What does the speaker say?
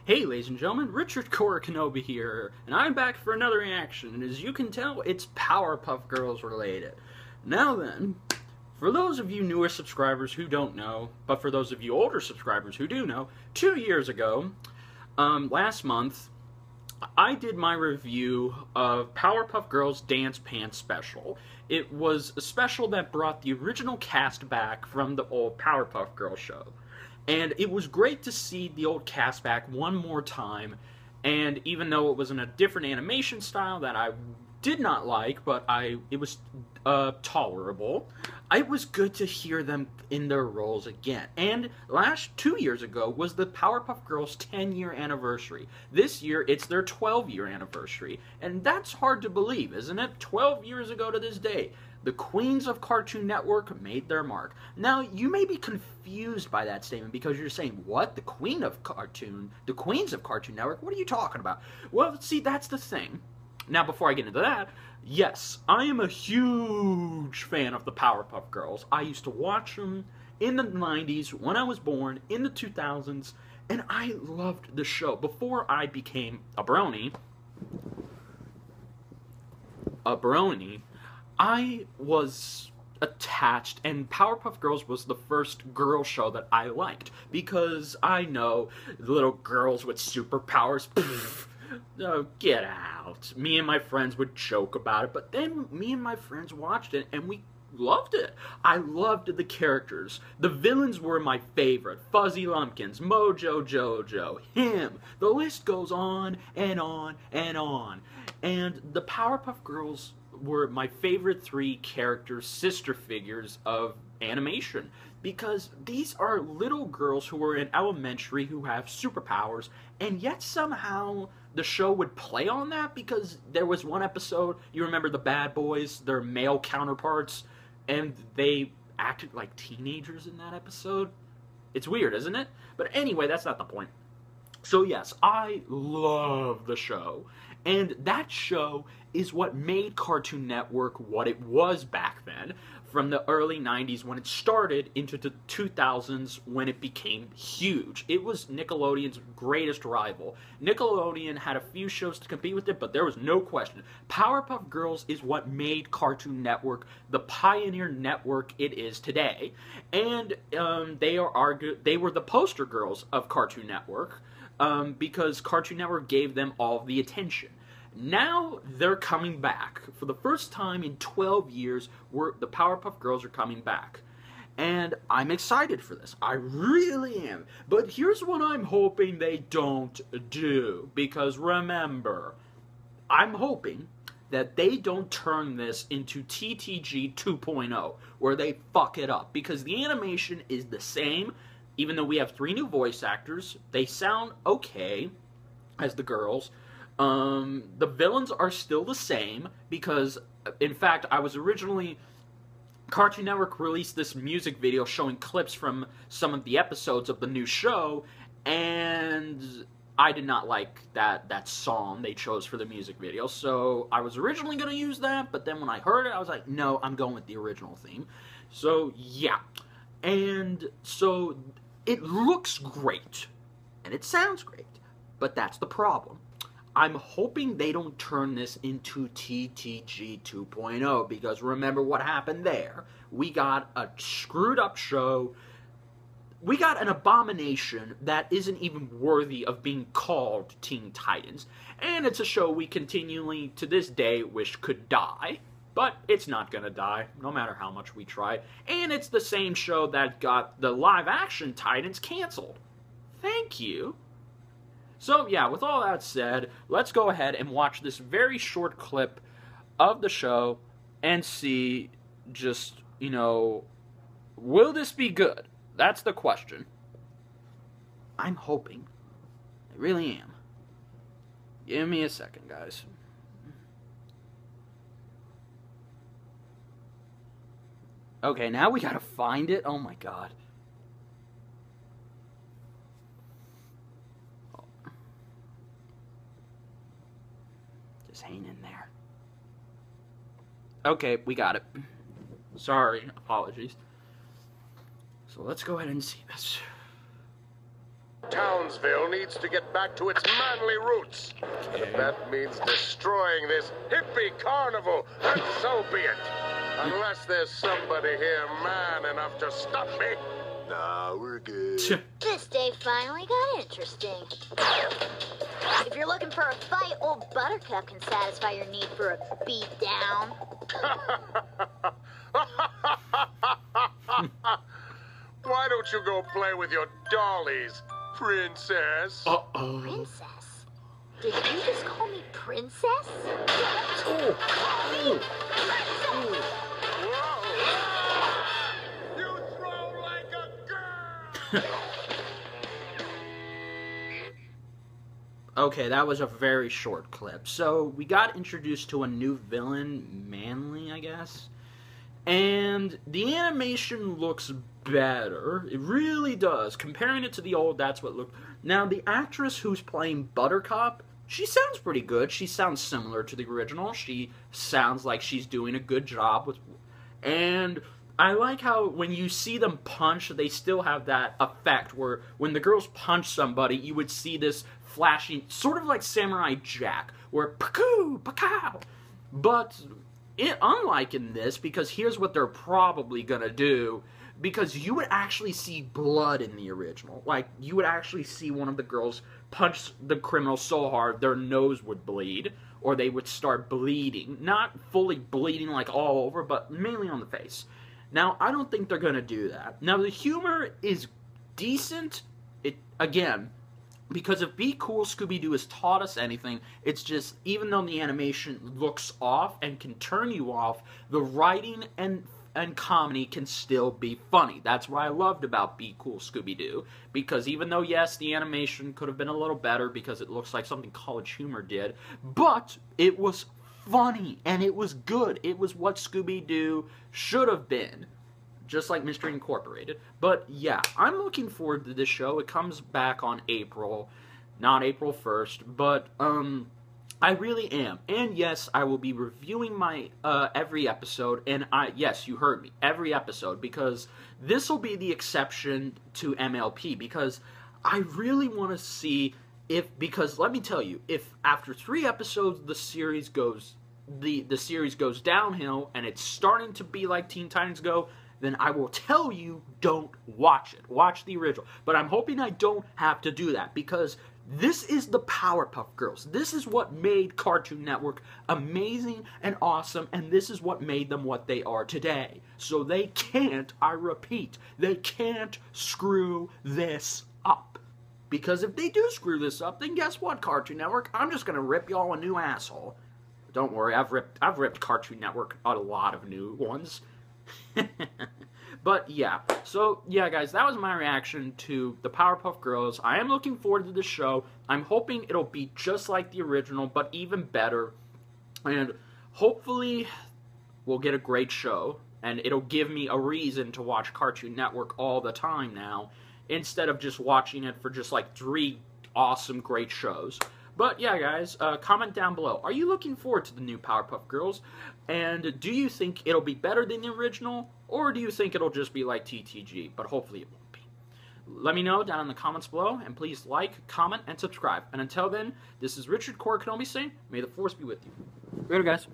Hey ladies and gentlemen, Richard Kenobi here, and I'm back for another reaction, and as you can tell, it's Powerpuff Girls related. Now then, for those of you newer subscribers who don't know, but for those of you older subscribers who do know, 2 years ago, last month, I did my review of Powerpuff Girls Dance Pants Special. It was a special that brought the original cast back from the old Powerpuff Girls show. And it was great to see the old cast back one more time, and even though it was in a different animation style that I did not like, but it was tolerable, it was good to hear them in their roles again. And 2 years ago was the Powerpuff Girls 10-year anniversary. This year, it's their 12-year anniversary. And that's hard to believe, isn't it? 12 years ago to this day. The queens of Cartoon Network made their mark. Now, you may be confused by that statement because you're saying, what? The queens of Cartoon Network? What are you talking about? Well, see, that's the thing. Now, before I get into that, yes, I am a huge fan of the Powerpuff Girls. I used to watch them in the 90s, when I was born, in the 2000s, and I loved the show. Before I became a brony, I was attached, and Powerpuff Girls was the first girl show that I liked, because I know little girls with superpowers, oh, get out. Me and my friends would joke about it, but then me and my friends watched it, and we loved it. I loved the characters. The villains were my favorite. Fuzzy Lumpkins, Mojo Jojo, him. The list goes on and on and on. And the Powerpuff Girls were my favorite three characters, sister figures of animation, because these are little girls who are in elementary who have superpowers, and yet somehow the show would play on that, because there was one episode, you remember the bad boys, their male counterparts, and they acted like teenagers in that episode. It's weird, isn't it? But anyway, that's not the point. So yes, I love the show, and that show is what made Cartoon Network what it was back then, from the early 90s when it started into the 2000s when it became huge. It was Nickelodeon's greatest rival. Nickelodeon had a few shows to compete with it, but there was no question. Powerpuff Girls is what made Cartoon Network the pioneer network it is today, and they were the poster girls of Cartoon Network, because Cartoon Network gave them all the attention. Now they're coming back. For the first time in 12 years, the Powerpuff Girls are coming back. And I'm excited for this. I really am. But here's what I'm hoping they don't do. Because remember, I'm hoping that they don't turn this into TTG 2.0, where they fuck it up. Because the animation is the same. Even though we have 3 new voice actors, they sound okay as the girls. The villains are still the same, because, in fact, Cartoon Network released this music video showing clips from some of the episodes of the new show, and I did not like that song they chose for the music video, so I was originally going to use that, but then when I heard it, I was like, no, I'm going with the original theme. So, yeah. And so, it looks great, and it sounds great, but that's the problem. I'm hoping they don't turn this into TTG 2.0, because remember what happened there. We got a screwed up show. We got an abomination that isn't even worthy of being called Teen Titans. And it's a show we continually, to this day, wish could die. But it's not gonna die, no matter how much we try. And it's the same show that got the live-action Titans canceled. Thank you. So, yeah, with all that said, let's go ahead and watch this very short clip of the show and see just, will this be good? That's the question. I'm hoping. I really am. Give me a second, guys. Okay, now we gotta find it. Oh my god. Just hang in there. Okay, we got it. Sorry, apologies. So let's go ahead and see this. Town Brownsville needs to get back to its manly roots. And if that means destroying this hippie carnival, then so be it. Unless there's somebody here man enough to stop me. Nah, we're good. This day finally got interesting. If you're looking for a fight, old Buttercup can satisfy your need for a beat down. Why don't you go play with your dollies, princess? Uh-oh. Princess? Did you just call me princess? Oh. Whoa. You throw like a girl! Okay, that was a very short clip. So, we got introduced to a new villain, Manly, I guess. And the animation looks better. It really does. Comparing it to the old, that's what looked... Now, the actress who's playing Buttercup, she sounds pretty good. She sounds similar to the original. She sounds like she's doing a good job with... And I like how when you see them punch, they still have that effect where when the girls punch somebody, you would see this flashing, sort of like Samurai Jack, where pakoo, pakaw. But unlike in this, because here's what they're probably gonna do, because you would actually see blood in the original. Like, you would actually see one of the girls punch the criminal so hard their nose would bleed, or they would start bleeding. Not fully bleeding like all over, but mainly on the face. Now, I don't think they're gonna do that. Now, the humor is decent. Again, because if Be Cool Scooby-Doo has taught us anything, it's just, even though the animation looks off and can turn you off, the writing and comedy can still be funny. That's what I loved about Be Cool Scooby-Doo. Because even though, yes, the animation could have been a little better because it looks like something College Humor did, but it was funny and it was good. It was what Scooby-Doo should have been. Just like Mystery Incorporated. But yeah, I'm looking forward to this show. It comes back on April, not April 1st, but I really am. And yes, I will be reviewing my every episode, and yes, you heard me, every episode, because this will be the exception to MLP, because I really want to see because let me tell you, if after 3 episodes the series goes downhill and it's starting to be like Teen Titans Go, then I will tell you, don't watch it. Watch the original. But I'm hoping I don't have to do that, because this is the Powerpuff Girls. This is what made Cartoon Network amazing and awesome, and this is what made them what they are today. So they can't, I repeat, they can't screw this up. Because if they do screw this up, then guess what, Cartoon Network? I'm just going to rip y'all a new asshole. Don't worry, I've ripped Cartoon Network a lot of new ones. But yeah, so yeah guys, that was my reaction to the Powerpuff Girls. I am looking forward to the show. I'm hoping it'll be just like the original, but even better. And hopefully we'll get a great show, and it'll give me a reason to watch Cartoon Network all the time now, instead of just watching it for just like 3 awesome great shows. But yeah, guys, comment down below. Are you looking forward to the new Powerpuff Girls? And do you think it'll be better than the original? Or do you think it'll just be like TTG? But hopefully it won't be. Let me know down in the comments below. And please like, comment, and subscribe. And until then, this is Richard Core Kenobi saying, may the Force be with you. Later, guys.